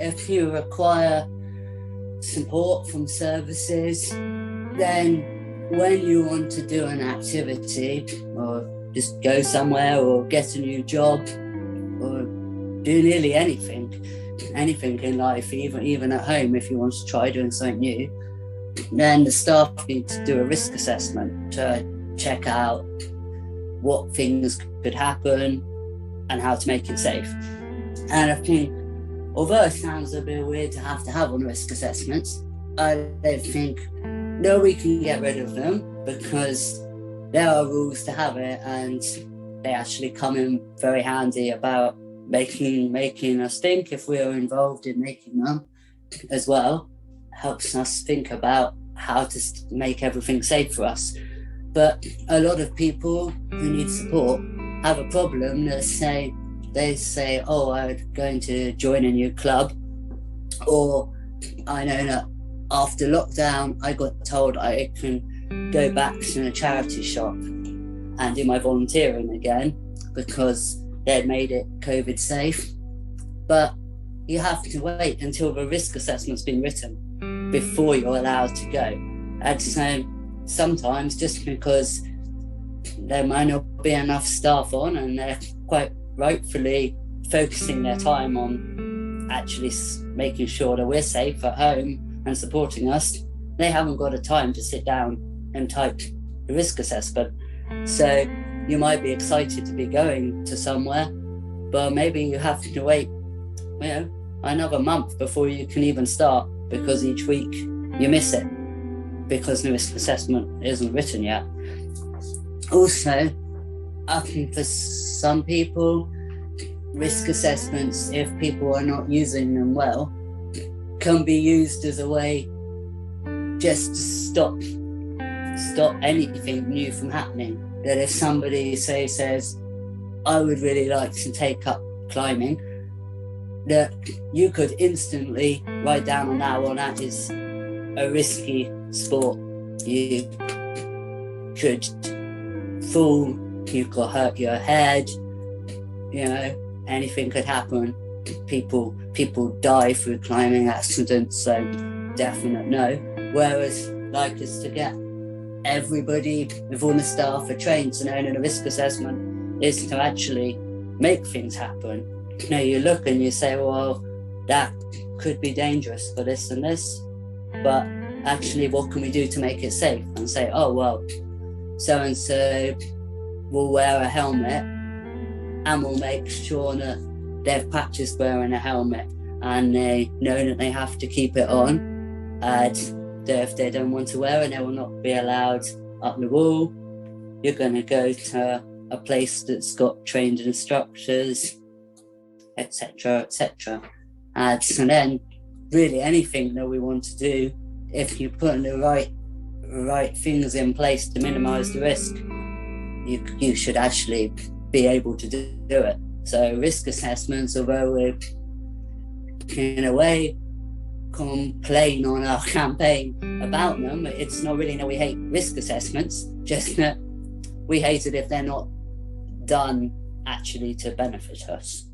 if you require support from services, then when you want to do an activity or just go somewhere or get a new job or do nearly anything in life, even at home, if you want to try doing something new, then the staff need to do a risk assessment to check out what things could happen and how to make it safe. And I think, although it sounds a bit weird to have on risk assessments, I don't think nobody can get rid of them, because there are rules to have it, and they actually come in very handy about making us think if we are involved in making them as well. Helps us think about how to make everything safe for us. But a lot of people who need support have a problem. They say, oh, I'm going to join a new club, or I know that after lockdown I got told I can go back to a charity shop and do my volunteering again because they'd made it COVID safe. But you have to wait until the risk assessment's been written before you're allowed to go. And so sometimes, just because there might not be enough staff on, and they're quite rightfully focusing their time on actually making sure that we're safe at home and supporting us, they haven't got the time to sit down and type the risk assessment. So you might be excited to be going to somewhere, but maybe you have to wait, another month before you can even start, because each week you miss it because the risk assessment isn't written yet. Also, I think for some people, risk assessments, if people are not using them well, can be used as a way just to stop anything new from happening. That if somebody says, I would really like to take up climbing, that you could instantly write down on that, well, that is a risky sport. You could fall, you could hurt your head, anything could happen. People die through climbing accidents, so definite no. Whereas, like us to get everybody, if all the staff are trained to know that a risk assessment is to actually make things happen. You look and you say, well, that could be dangerous for this and this, but actually what can we do to make it safe? And say, oh, well, so-and-so will wear a helmet, and we'll make sure that they've practiced wearing a helmet and they know that they have to keep it on. And if they don't want to wear it, they will not be allowed up the wall. You're going to go to a place that's got trained instructors, etc., etc. And then really anything that we want to do, if you put the right things in place to minimize the risk, you should actually be able to do it. So risk assessments, although we in a way complain on our campaign about them, it's not really that we hate risk assessments, just that we hate it if they're not done actually to benefit us.